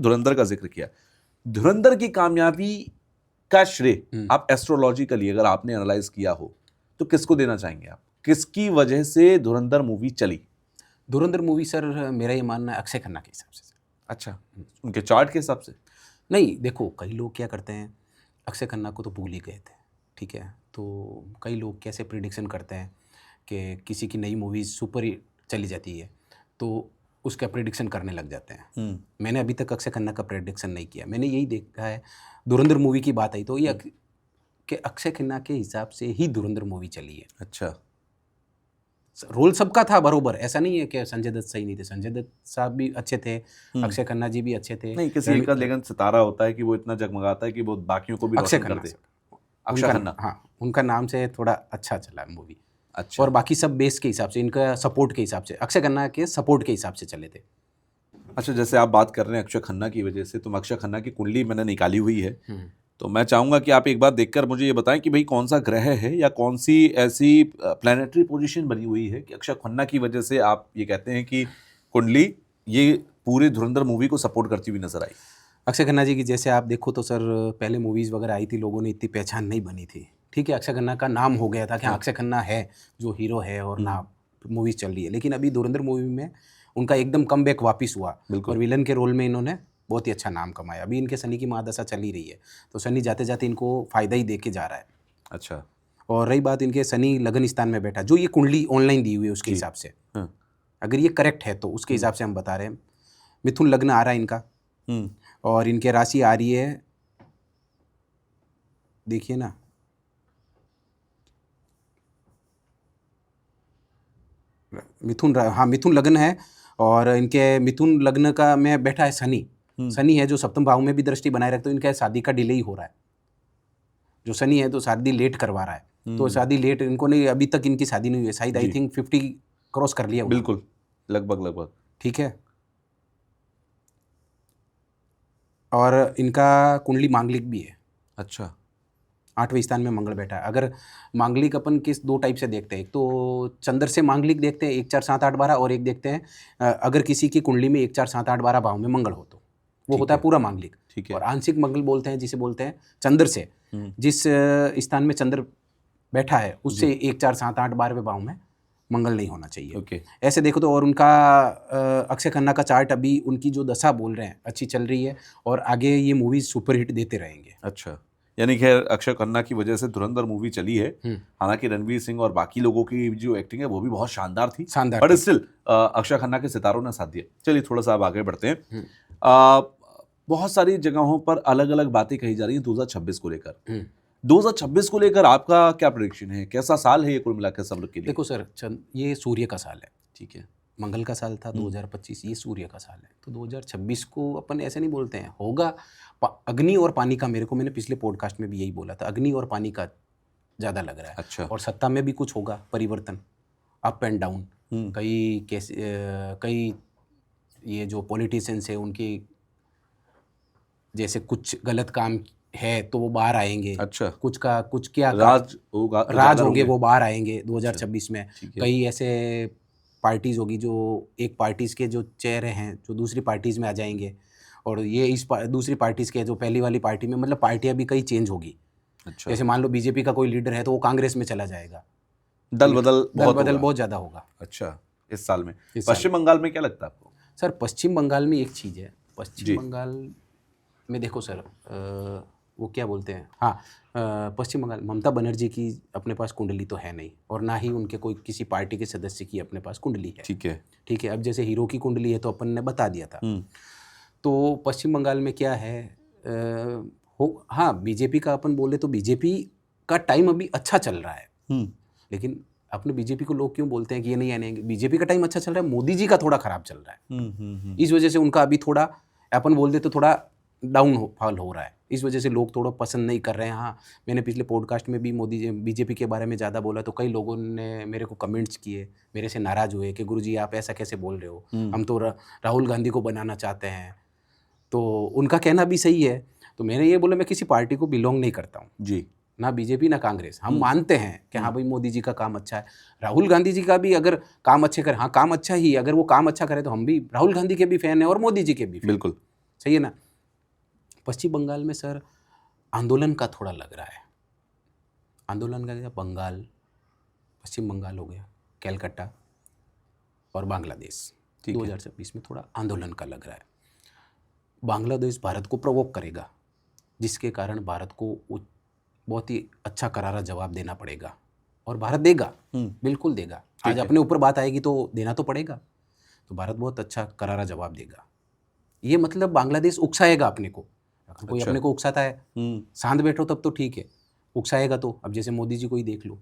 धुरंधर का जिक्र किया, धुरंधर की कामयाबी का श्रेय आप एस्ट्रोलॉजिकली अगर आपने एनालाइज किया हो तो किसको देना चाहेंगे आप? किसकी वजह से धुरंधर मूवी चली? धुरंधर मूवी सर मेरा ये मानना है अक्षय खन्ना के हिसाब से। अच्छा, उनके चार्ट के हिसाब से? नहीं, देखो कई लोग क्या करते हैं, अक्षय खन्ना को तो भूल ही गए थे, ठीक है, तो कई लोग कैसे प्रिडिक्शन करते हैं कि किसी की नई मूवी सुपर हिट चली जाती है तो उसका प्रिडिक्शन करने लग जाते हैं। मैंने अभी तक अक्षय खन्ना का प्रिडिक्शन नहीं किया, मैंने यही देखा है, धुरंधर मूवी की बात आई तो ये कि अक्षय खन्ना के हिसाब से ही धुरंधर मूवी चली है। अच्छा, रोल सबका था बरोबर, ऐसा नहीं है कि संजय दत्त सही नहीं थे, संजय दत्त साहब भी अच्छे थे, अक्षय खन्ना जी भी अच्छे थे। नहीं किसी का लेकिन सितारा होता है कि वो इतना जगमगाता है कि वो बाकियों को भी रोशन कर दे। अक्षय खन्ना, हाँ, उनका नाम से थोड़ा अच्छा चला मूवी। अच्छा, और बाकी सब बेस के हिसाब से, इनका सपोर्ट के हिसाब से, अक्षय खन्ना के सपोर्ट के हिसाब से चले थे। अच्छा, जैसे आप बात कर रहे हैं अक्षय खन्ना की वजह से, तो अक्षय खन्ना की कुंडली मैंने निकाली हुई है, तो मैं चाहूंगा कि आप एक बार देखकर मुझे ये बताएं कि भाई कौन सा ग्रह है या कौन सी ऐसी प्लैनेटरी पोजीशन बनी हुई है कि अक्षय खन्ना की वजह से आप ये कहते हैं कि कुंडली ये पूरे धुरंधर मूवी को सपोर्ट करती हुई नजर आई। अक्षय खन्ना जी की जैसे आप देखो तो सर पहले मूवीज़ वगैरह आई थी, लोगों ने इतनी पहचान नहीं बनी थी, ठीक है, अक्षय खन्ना का नाम हो गया था कि अक्षय खन्ना है जो हीरो है और नाम मूवीज़ चल रही है, लेकिन अभी धुरंधर मूवी में उनका एकदम कमबैक वापस हुआ और विलन के रोल में इन्होंने बहुत ही अच्छा नाम कमाया। अभी इनके सनी की महादशा चल ही रही है, तो सनी जाते जाते इनको फ़ायदा ही दे के जा रहा है। अच्छा, और रही बात इनके सनी लगन स्थान में बैठा, जो ये कुंडली ऑनलाइन दी हुई है उसके हिसाब से, अगर ये करेक्ट है तो उसके हिसाब से हम बता रहे हैं, मिथुन लग्न आ रहा है इनका और इनके राशि आ रही है, देखिए ना, हाँ मिथुन लग्न है और इनके मिथुन लग्न का में बैठा है सनी। सनी है जो सप्तम भाव में भी दृष्टि बनाए रखते, तो इनका शादी का डिले ही हो रहा है, जो शनि है तो शादी लेट करवा रहा है, तो शादी लेट इनको नहीं, अभी तक इनकी शादी नहीं हुई है, शायद आई थिंक 50 क्रॉस कर लिया। बिल्कुल, लगभग, ठीक है। और इनका कुंडली मांगलिक भी है। अच्छा, 8वें स्थान में मंगल बैठा है। अगर मांगलिक अपन किस दो टाइप से देखते हैं, एक तो चंद्र से मांगलिक देखते हैं 1 4 7 8 12, और एक देखते हैं अगर किसी की कुंडली में 1 4 7 8 12 भाव में मंगल हो तो वो होता है पूरा मांगलिक। ठीक है। और आंशिक मंगल बोलते हैं जिसे बोलते हैं चंद्र से, जिस स्थान में चंद्र बैठा है उससे 1 4 7 8 12वें भाव में मंगल नहीं होना चाहिए। ऐसे देखो तो, और उनका अक्षय खन्ना का चार्ट अभी उनकी जो दशा बोल रहे हैं अच्छी चल रही है और आगे ये मूवी सुपरहिट देते रहेंगे। अच्छा, यानी खैर अक्षय खन्ना की वजह से धुरंधर मूवी चली है। हालांकि रणवीर सिंह और बाकी लोगों की जो एक्टिंग है वो भी बहुत शानदार थी, बट स्टिल अक्षय खन्ना के सितारों ने साथ दिया। चलिए थोड़ा सा अब आगे बढ़ते हैं। बहुत सारी जगहों पर अलग अलग बातें कही जा रही हैं 2026 को लेकर। 2026 को लेकर आपका क्या प्रेडिक्शन है? कैसा साल है ये कुल मिलाकर सब लोग के लिए? देखो सर, ये सूर्य का साल है, ठीक है, मंगल का साल था 2025, ये सूर्य का साल है, तो 2026 को अपन ऐसे नहीं बोलते हैं होगा अग्नि और पानी का। मैंने पिछले पॉडकास्ट में भी यही बोला था, अग्नि और पानी का ज़्यादा लग रहा है। अच्छा, और सत्ता में भी कुछ होगा परिवर्तन, अप एंड डाउन। कई ये जो पॉलिटिशियंस है उनकी जैसे कुछ गलत काम है तो वो बाहर आएंगे। अच्छा, कुछ क्या राज होंगे वो बाहर आएंगे 2026 में। कई ऐसे पार्टीज होगी जो एक पार्टीज के जो चेहरे हैं जो दूसरी पार्टीज में आ जाएंगे, और ये इस दूसरी पार्टीज के जो पहली वाली पार्टी में, मतलब पार्टियां भी कई चेंज होगी। अच्छा, जैसे मान लो बीजेपी का कोई लीडर है तो वो कांग्रेस में चला जाएगा, दल बदल बहुत ज़्यादा होगा। अच्छा, इस साल में पश्चिम बंगाल में क्या लगता है आपको? सर पश्चिम बंगाल में एक चीज़ है, पश्चिम बंगाल में देखो सर, वो क्या बोलते हैं, हाँ, पश्चिम बंगाल ममता बनर्जी की अपने पास कुंडली तो है नहीं, और ना ही उनके कोई किसी पार्टी के सदस्य की अपने पास कुंडली है। ठीक है। अब जैसे हीरो की कुंडली है तो अपन ने बता दिया था। तो पश्चिम बंगाल में क्या है, हाँ बीजेपी का अपन बोले तो बीजेपी का टाइम अभी अच्छा चल रहा है, लेकिन अपने बीजेपी को लोग क्यों बोलते हैं कि ये नहीं आएंगे, बीजेपी का टाइम अच्छा चल रहा है, मोदी जी का थोड़ा खराब चल रहा है। इस वजह से उनका अभी थोड़ा अपन बोल दे तो थोड़ा डाउन फॉल हो रहा है, इस वजह से लोग थोड़ा पसंद नहीं कर रहे हैं। हाँ, मैंने पिछले पॉडकास्ट में भी बीजेपी के बारे में ज़्यादा बोला तो कई लोगों ने मेरे को कमेंट्स किए, मेरे से नाराज़ हुए कि गुरुजी आप ऐसा कैसे बोल रहे हो, हम तो राहुल गांधी को बनाना चाहते हैं। तो उनका कहना भी सही है। तो मैंने ये बोला मैं किसी पार्टी को बिलोंग नहीं करता हूँ जी, ना बीजेपी ना कांग्रेस। हम मानते हैं कि हाँ भाई मोदी जी का काम अच्छा है, राहुल गांधी जी का भी अगर काम अच्छे करे, हाँ काम अच्छा ही, अगर वो काम अच्छा करे तो हम भी राहुल गांधी के भी फैन हैं और मोदी जी के भी। बिल्कुल। सही है ना। पश्चिम बंगाल में सर आंदोलन का थोड़ा लग रहा है, आंदोलन का क्या, बंगाल, पश्चिम बंगाल हो गया, कैलकाटा और बांग्लादेश, 2026 में थोड़ा आंदोलन का लग रहा है। बांग्लादेश भारत को प्रवोक करेगा, जिसके कारण भारत को बहुत ही अच्छा करारा जवाब देना पड़ेगा, और भारत देगा, बिल्कुल देगा। आज अपने ऊपर बात आएगी तो देना तो पड़ेगा, तो भारत बहुत अच्छा करारा जवाब देगा। ये मतलब बांग्लादेश उकसाएगा अपने को, अगर कोई अपने को उकसाता है, शांत बैठो तब तो ठीक है, उकसाएगा तो, अब जैसे मोदी जी को ही देख लो,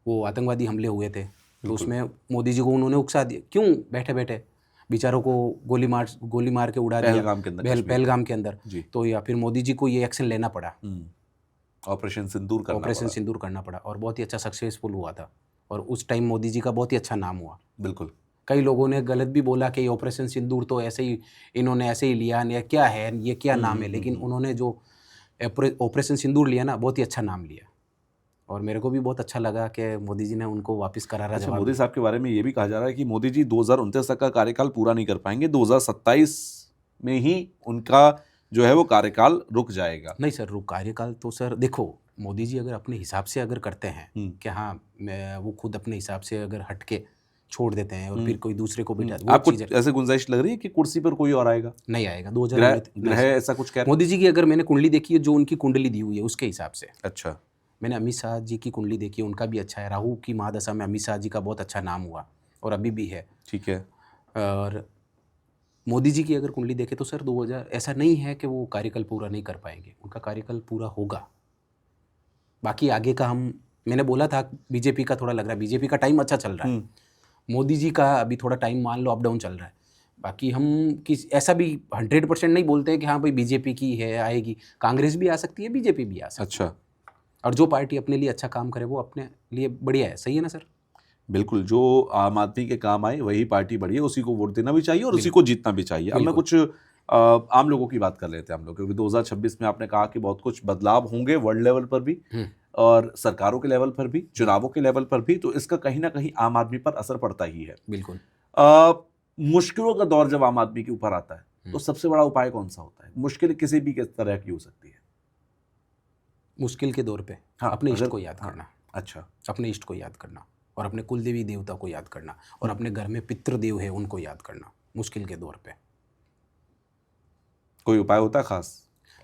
वो आतंकवादी हमले हुए थे तो उसमें मोदी जी को उन्होंने उकसा दिया, क्यों, बैठे बैठे बेचारों को गोली मार के उड़ा दिया पहलगाम के अंदर, तो या फिर मोदी जी को ये एक्शन लेना पड़ा, ऑपरेशन सिंदूर करना पड़ा, और बहुत ही अच्छा सक्सेसफुल हुआ था, और उस टाइम मोदी जी का बहुत ही अच्छा नाम हुआ। बिल्कुल। कई लोगों ने गलत भी बोला कि ऑपरेशन सिंदूर तो ऐसे ही इन्होंने ऐसे ही लिया, या क्या है, ये क्या नाम है, लेकिन उन्होंने जो ऑपरेशन सिंदूर लिया ना, बहुत ही अच्छा नाम लिया, और मेरे को भी बहुत अच्छा लगा कि मोदी जी ने उनको वापस करारा जवाब। मोदी साहब के बारे में ये भी कहा जा रहा है कि मोदी जी 2029 तक का कार्यकाल पूरा नहीं कर पाएंगे, 2027 में ही उनका जो है वो कार्यकाल रुक जाएगा। नहीं सर, कार्यकाल तो सर देखो, मोदी जी अगर अपने हिसाब से अगर करते हैं कि हाँ, वो खुद अपने हिसाब से अगर हटके छोड़ देते हैं और फिर कोई दूसरे को बिठा, आपको ऐसे गुंजाइश लग रही है कि कुर्सी पर कोई और आएगा? नहीं आएगा। 2000 ऐसा कुछ कह रहे हैं मोदी जी की, अगर मैंने कुंडली देखी है, जो उनकी कुंडली दी हुई है उसके हिसाब से। अच्छा। मैंने अमित शाह जी की कुंडली देखी है, उनका भी अच्छा है। राहु की महादशा में अमित शाह जी का बहुत अच्छा नाम हुआ, और अभी भी है। ठीक है। और मोदी जी की अगर कुंडली देखें तो सर 2000, ऐसा नहीं है कि वो कार्यकाल पूरा नहीं कर पाएंगे, उनका कार्यकाल पूरा होगा। बाकी आगे का मैंने बोला था बीजेपी का थोड़ा लग रहा है, बीजेपी का टाइम अच्छा चल रहा है, मोदी जी का अभी थोड़ा टाइम मान लो अप डाउन चल रहा है। बाकी हम ऐसा भी 100% नहीं बोलते हैं कि हाँ भाई बीजेपी की है आएगी, कांग्रेस भी आ सकती है, बीजेपी भी आ सकती है। अच्छा। और जो पार्टी अपने लिए अच्छा काम करे वो अपने लिए बढ़िया है। सही है ना सर? बिल्कुल, जो आम आदमी के काम आए वही पार्टी बढ़िया, उसी को वोट देना भी चाहिए और उसी को जीतना भी चाहिए। अब मैं कुछ आम लोगों की बात कर लेते हैं हम लोग, क्योंकि 2026 में आपने कहा कि बहुत कुछ बदलाव होंगे वर्ल्ड लेवल पर भी और सरकारों के लेवल पर भी, चुनावों के लेवल पर भी, तो इसका कहीं ना कहीं आम आदमी पर असर पड़ता ही है। बिल्कुल। मुश्किलों का दौर जब आम आदमी के ऊपर आता है तो सबसे बड़ा उपाय कौन सा होता है? मुश्किल किसी भी किस तरह की हो सकती है। मुश्किल के दौर पे अपने इष्ट को याद करना। अच्छा। अपने इष्ट को याद करना, और अपने कुल देवी देवता को याद करना, और अपने घर में पितृदेव है उनको याद करना मुश्किल के दौर पे। कोई उपाय होता है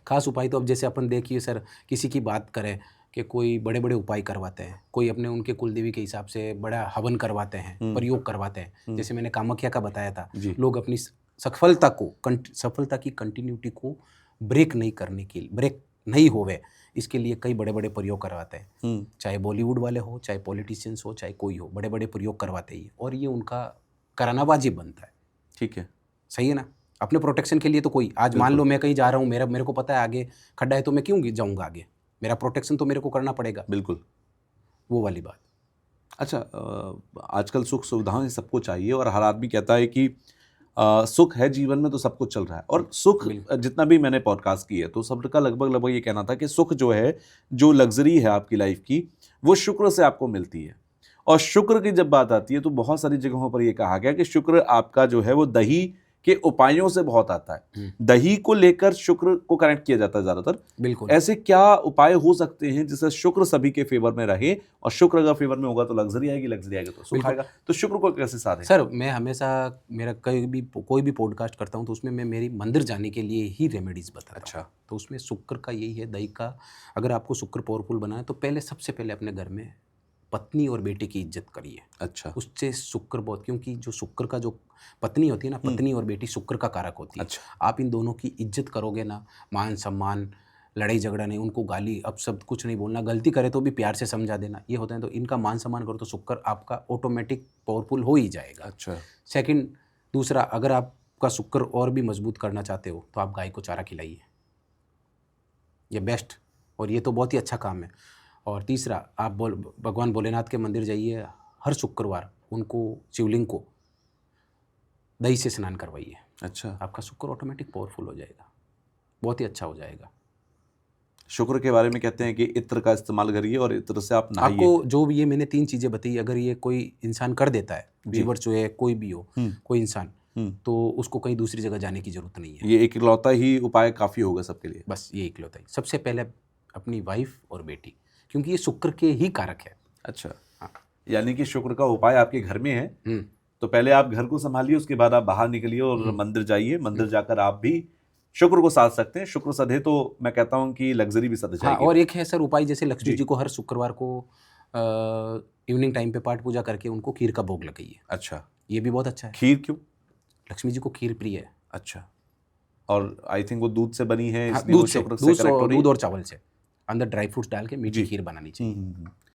खास उपाय? तो अब जैसे अपन देखिए सर, किसी की बात करें कि कोई बड़े बड़े उपाय करवाते हैं, कोई अपने उनके कुलदेवी के हिसाब से बड़ा हवन करवाते हैं, प्रयोग करवाते हैं। जैसे मैंने कामाख्या का बताया था, लोग अपनी सफलता की कंटिन्यूटी को ब्रेक नहीं होवे, इसके लिए कई बड़े बड़े प्रयोग करवाते हैं। चाहे बॉलीवुड वाले हो, चाहे पॉलिटिशियंस हो, चाहे कोई हो, बड़े बड़े प्रयोग करवाते ही, और ये उनका कराना वाजिब बनता है। ठीक है। सही है ना? अपने प्रोटेक्शन के लिए तो कोई, आज मान लो मैं कहीं जा रहा हूँ, मेरे को पता है आगे खड्डा है, तो मैं क्यों जाऊँगा आगे? मेरा प्रोटेक्शन तो मेरे को करना पड़ेगा। बिल्कुल, वो वाली बात। अच्छा, आजकल सुख सुविधाएं सबको चाहिए और हर आदमी कहता है कि सुख है जीवन में तो सब कुछ चल रहा है। और सुख, जितना भी मैंने पॉडकास्ट की है तो सबका लगभग ये कहना था कि सुख जो है, जो लग्जरी है आपकी लाइफ की, वो शुक्र से आपको मिलती है। और शुक्र की जब बात आती है तो बहुत सारी जगहों पर ये कहा गया कि शुक्र आपका जो है वो दही के उपायों से बहुत आता है। दही को लेकर शुक्र को कनेक्ट किया जाता है ज्यादातर। बिल्कुल। ऐसे क्या उपाय हो सकते हैं जिससे शुक्र सभी के फेवर में रहे? और शुक्र अगर फेवर में होगा तो लग्जरी आएगी तो सुख आएगा। तो शुक्र को कैसे साधें? सर, मैं हमेशा मेरा कोई भी पॉडकास्ट करता हूँ तो उसमें मैं मेरी मंदिर जाने के लिए ही रेमेडीज बताता हूँ। अच्छा। तो उसमें शुक्र का यही है, दही का। अगर आपको शुक्र पावरफुल बनाना है तो सबसे पहले अपने घर में पत्नी और बेटे की इज्जत करिए। अच्छा। उससे शुक्र बहुत, क्योंकि जो शुक्र का जो पत्नी होती है ना, पत्नी और बेटी शुक्र का कारक होती है। अच्छा। आप इन दोनों की इज्जत करोगे ना, मान सम्मान, लड़ाई झगड़ा नहीं, उनको गाली अब सब कुछ नहीं बोलना, गलती करे तो भी प्यार से समझा देना, ये होता है। तो इनका मान सम्मान करो तो शुक्र आपका ऑटोमेटिक पावरफुल हो ही जाएगा। अच्छा। सेकंड, दूसरा, अगर आपका शुक्र और भी मजबूत करना चाहते हो तो आप गाय को चारा खिलाइए, ये बेस्ट, और ये तो बहुत ही अच्छा काम है। और तीसरा, आप भगवान भोलेनाथ के मंदिर जाइए, हर शुक्रवार उनको, शिवलिंग को दही से स्नान करवाइए। अच्छा। आपका शुक्र ऑटोमेटिक पावरफुल हो जाएगा, बहुत ही अच्छा हो जाएगा। शुक्र के बारे में कहते हैं कि इत्र का इस्तेमाल करिए और इत्र से आप नहाइए। आपको जो भी ये मैंने 3 चीज़ें बताई, अगर ये कोई इंसान कर देता है, व्यूअर जो है कोई भी हो, कोई इंसान, तो उसको कहीं दूसरी जगह जाने की जरूरत नहीं है। ये एक इकलौता ही उपाय काफी होगा सबके लिए। बस ये इकलौता ही। सबसे पहले अपनी वाइफ और बेटी, क्योंकि ये शुक्र के ही कारक है। अच्छा, हाँ। यानी कि शुक्र का उपाय आपके घर में है, तो पहले आप घर को संभालिए, उसके बाद आप बाहर निकलिए और मंदिर जाइए। मंदिर जाकर आप भी शुक्र को साध सकते हैं। शुक्र सधे तो मैं कहता हूँ कि लग्जरी भी सध हाँ, जाएगी। और एक है सर उपाय, जैसे लक्ष्मी जी को हर शुक्रवार को इवनिंग टाइम पे पाठ पूजा करके उनको खीर का भोग लगाइए। अच्छा, ये भी बहुत अच्छा है। खीर क्यों? लक्ष्मी जी को खीर प्रिय है। अच्छा, और आई थिंक वो दूध से बनी है, हाँ, इसलिए वो शुक्र से कनेक्ट हो रही है। दूध और चावल से अंदर ड्राई फ्रूट्स डाल के मीठी खीर बनानी चाहिए।